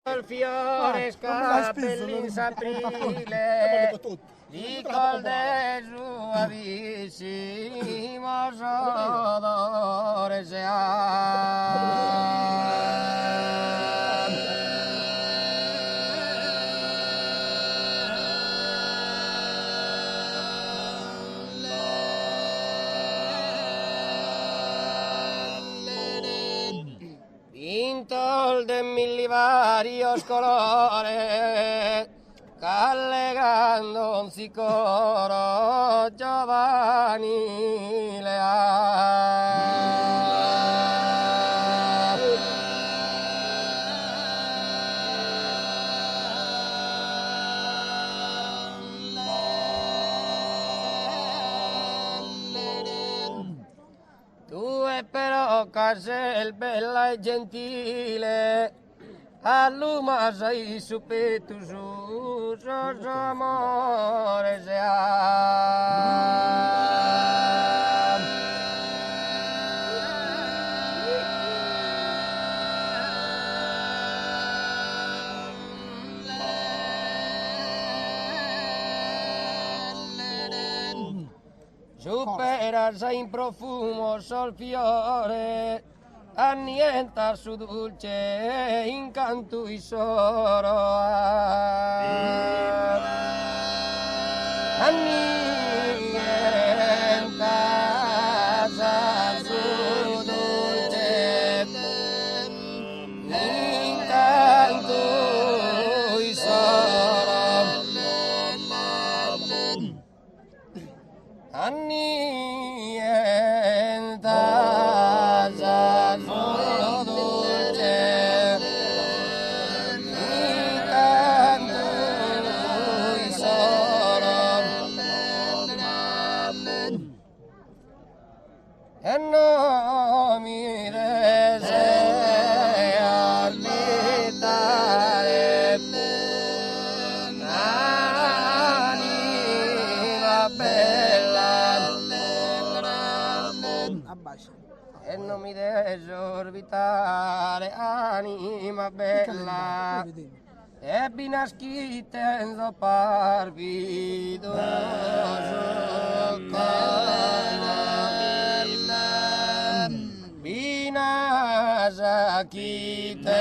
Il fiore scappell'aprile, di col de suavissimo sodore se Pintol de mil varios colores, callegando un sicoro giovanile. Tu è però casel bella e gentile, all'uma sei su petto su, amore se supera in profumo sol fiore, annienta su dolce incanto i soro. Annienta su dolce incanto i soro. Annienta su dolce incanto i soro. E non mi desea orbitare anima bella. E non mi desorbitare anima bella, ebbi nascitendo parvido binasa chitera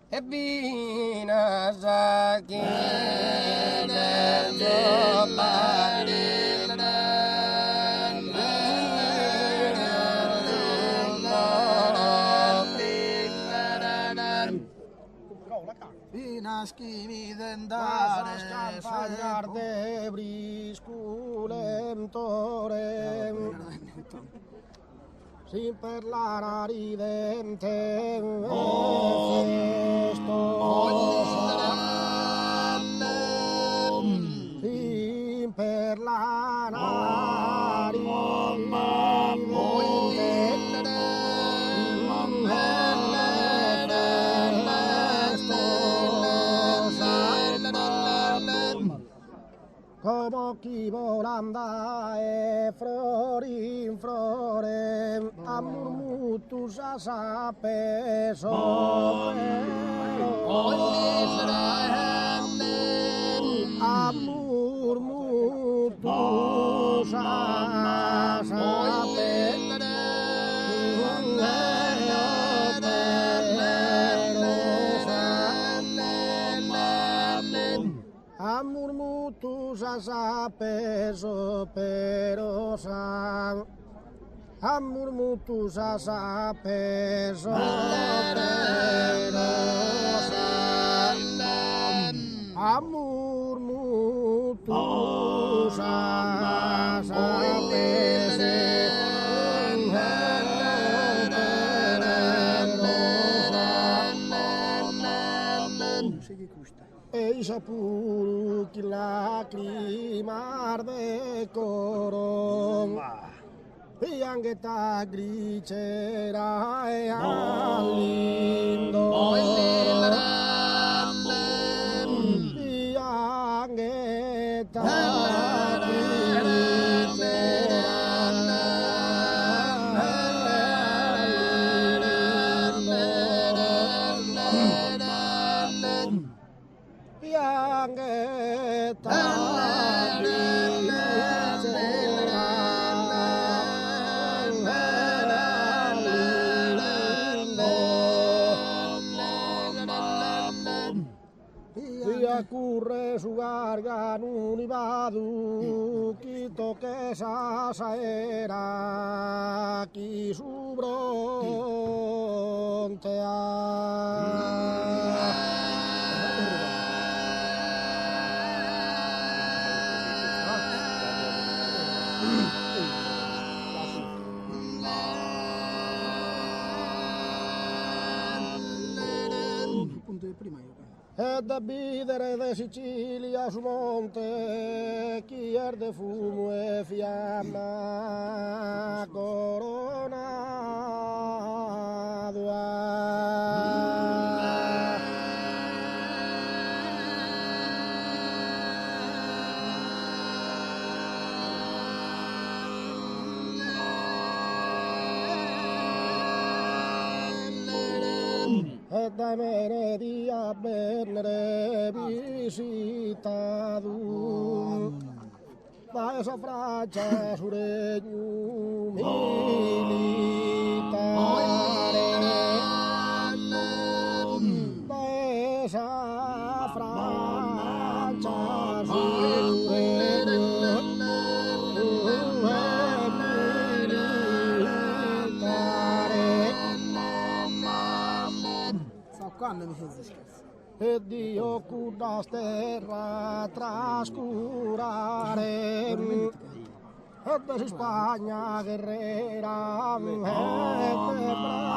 e binasa chitera Naschi dendare scalfagnar de brisculem torem sin per la ridente sin per la come chi volanda e flori in flore a murmutu sa sapeso a murmutu sa murmutu sa peso pero sa a murmutu sa peso pero sa a murmutu sa peso e sapuru chi lacrimar de coro e anche ta gricera e alindo Curre su gargan unibadu quito que esa era aquí su punto di prima e da bidere de Sicilia su monte chi erde fumo e fiamma coronado e da meredi a venere visitado da esa Francia su regno militare da esa Francia su regno quando mi fece e Dio cura terra trascurare e da Spagna guerrera e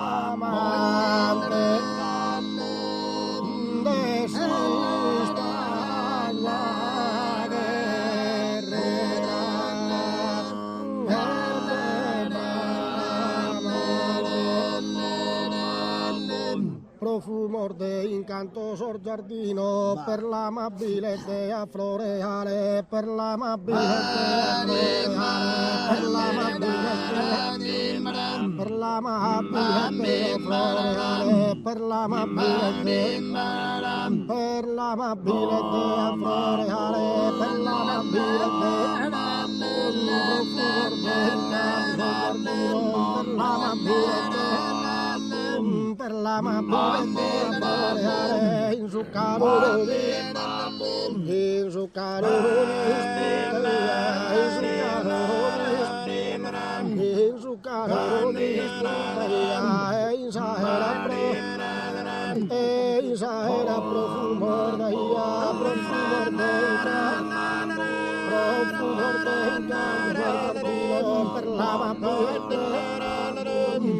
bramante de Spagna profumo de incanto sor giardino per l'amabile dea floreale per l'amabile dea floreale per l'amabile per l'amabile dea floreale per l'amabile dea per l'amabile dea floreale per l'amabile dea profumo de incanto giardino per l'amabile dea per la mamma in su caro in su caro in su caro in sahera profumo daia profumo per la mamma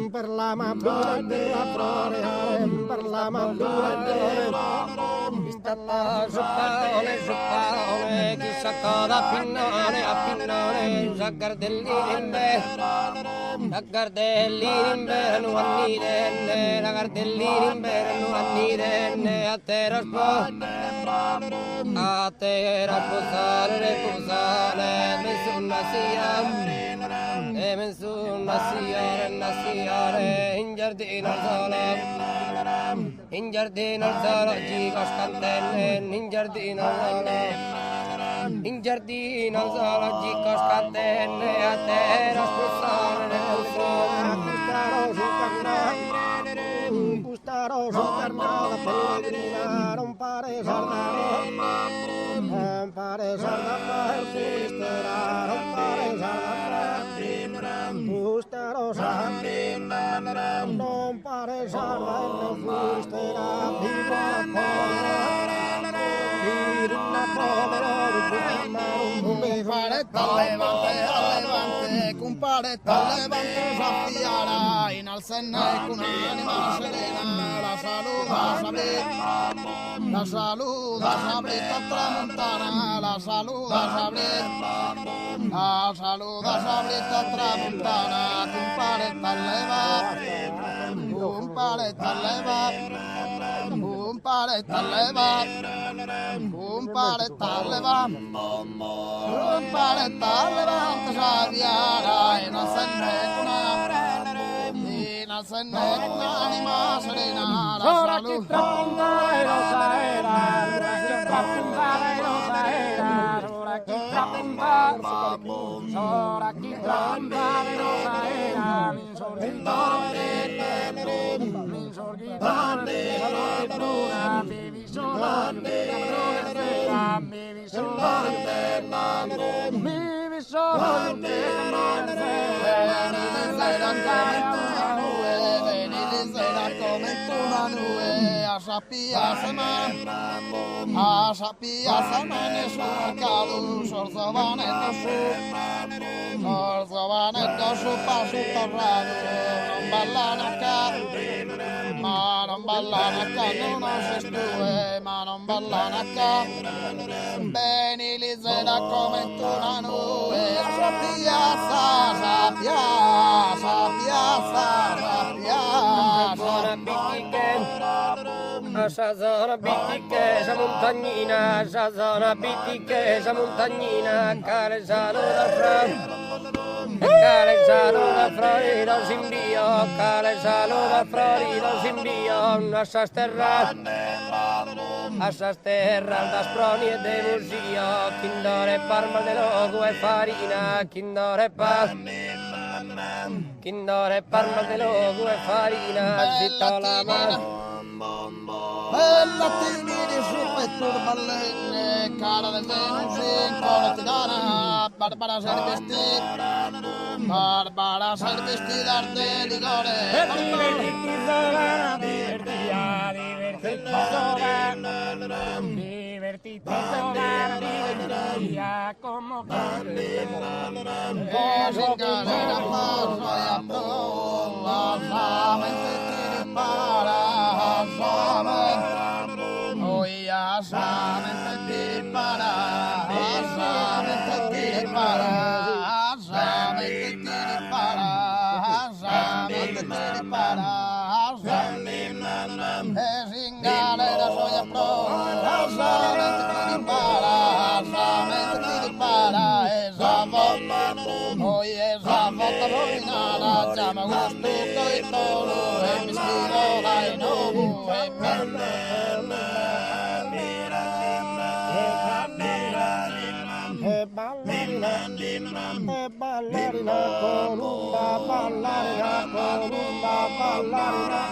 per la mabile a floreare per la mabile Stalla zuppone, chissà cosa a pinnone, Zaggardellini in verano annidenne, Zaggardellini in verano annidenne, a terra posare, nessun nasciare, in giardino al sole. In giardino al sole oggi coscantenne, in giardino al sole. In giardino al sole oggi coscantenne, a terra spostare nel sole. Gustaro su carnata pellegrina, non pare sarda per filistera, non pare sarda Gustaro sarda, non pare sarda per filistera, viva Comparetta levante Saffiara in alsenna con anima serena la saluda Sabrita tramontana la saluda Sabrita tramontana comparetta levante Kumpare taleva, kumpare taleva, kumpare taleva, kumpare taleva, tasaviara, inasenne kuna, inasenne kuna, himasadena, rasalu. Asapia samane suakalu sorzabanet dosu pasu torrado non ballanaka non sestue ma non ballanaka beni lizera come tu nanu sapia Shazana bitike, shamuntagnina, Shazana bitike, shamuntagnina, Caresano da Fran, Caresano da Florida, Simbio, Caresano da Florida, Simbio, Assas terra, das proni e de musio, Kindore parma de logo e farina, Kindore parma de logo e farina, zitta la mano. Bella timidi suppe turballe, cara del Venus, colotidana, Barbara ser vestida arte ligore. Divertita como ballerina columba, ballerina columba, ballerina,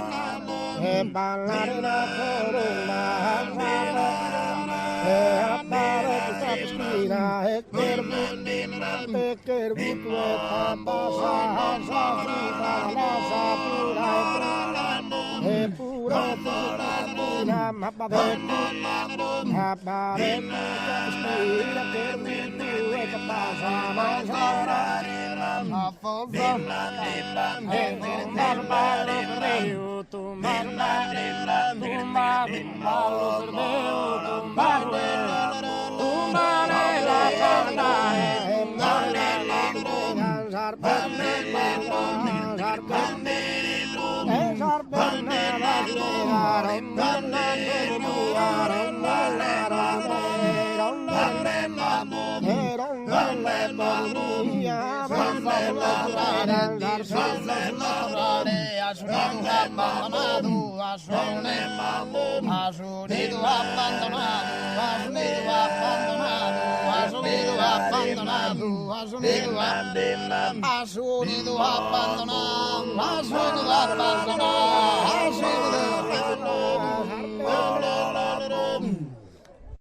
ballerina columba, appare questa piscina e kerbu tu e passa la sapura e pure piscina ma appare questa piscina kerbu tu e passa la sapura Asunido abandonado,